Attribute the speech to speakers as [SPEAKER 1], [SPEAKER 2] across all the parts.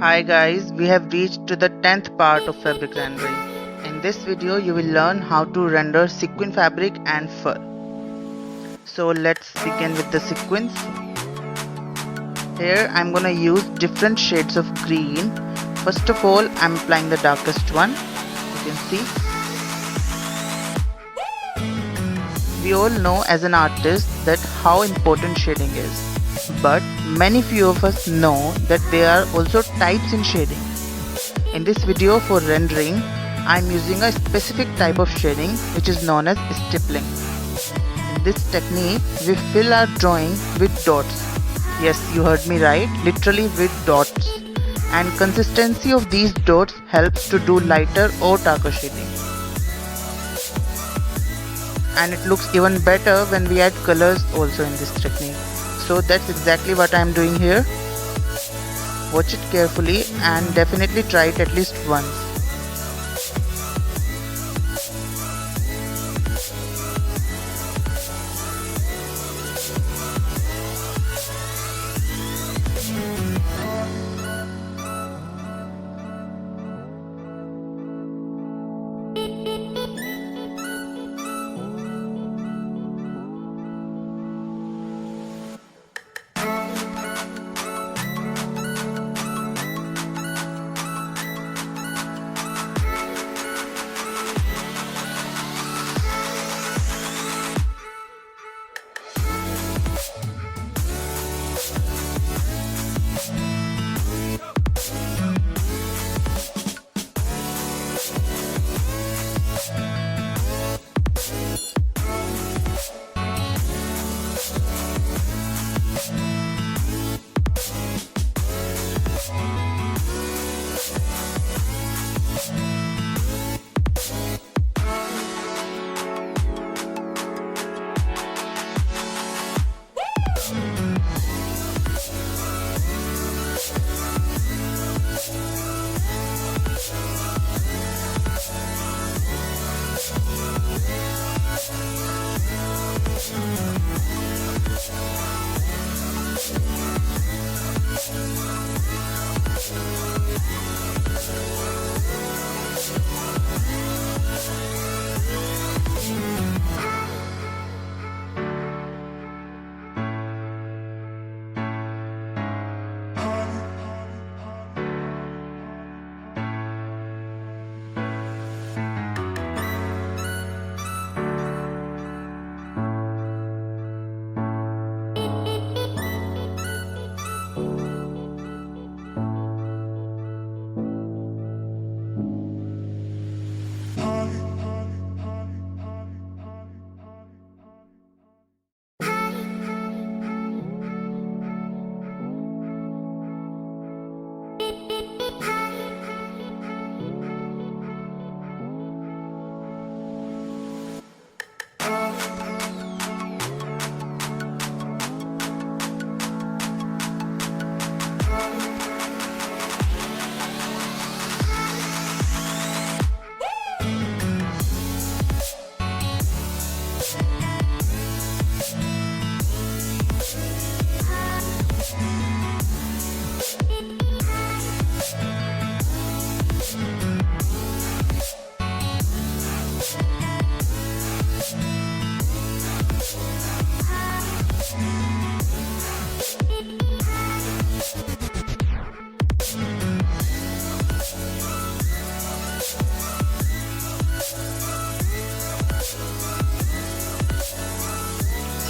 [SPEAKER 1] Hi guys, we have reached to the 10th part of fabric rendering. In this video you will learn how to render sequin fabric and fur. So let's begin with the sequins. Here I'm gonna use different shades of green. First of all I'm applying the darkest one. You can see. We all know as an artist that how important shading is. But many few of us know that there are also types in shading. In this video for rendering, I am using a specific type of shading which is known as stippling. In this technique, we fill our drawing with dots. Yes, you heard me right, literally with dots. And consistency of these dots helps to do lighter or darker shading. And it looks even better when we add colors also in this technique. So that's exactly what I am doing here. Watch it carefully and definitely try it at least once.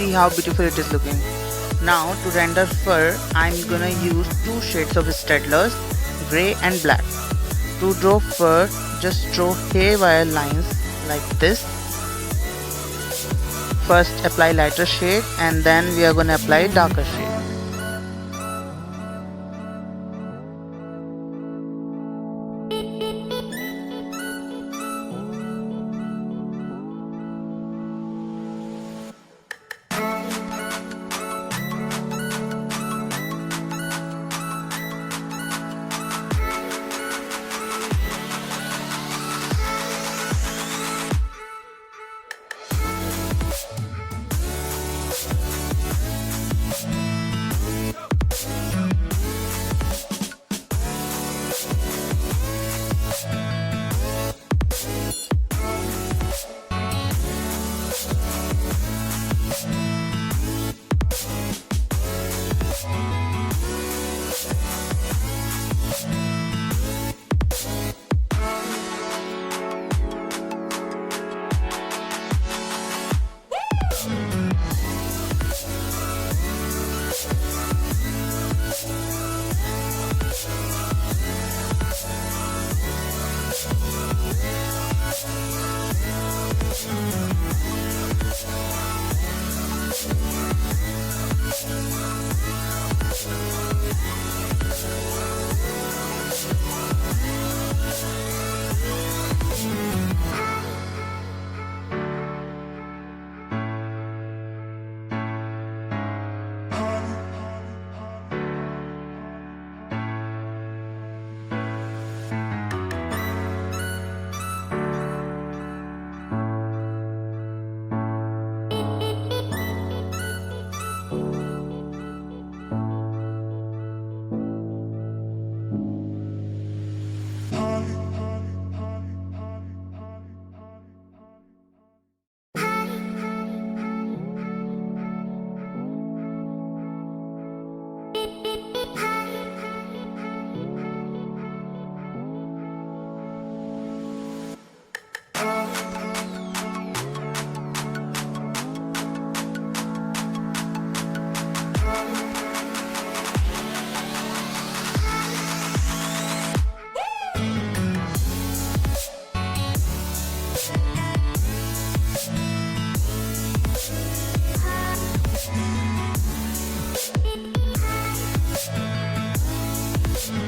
[SPEAKER 1] See how beautiful it is looking. Now to render fur, I'm gonna use two shades of Staedtler's, grey and black. To draw fur, just draw haywire lines like this. First apply lighter shade and then we are gonna apply darker shade.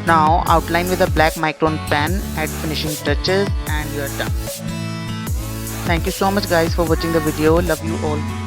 [SPEAKER 1] Now outline with a black micron pen, add finishing touches, and you are done. Thank you so much guys for watching the video. Love you all.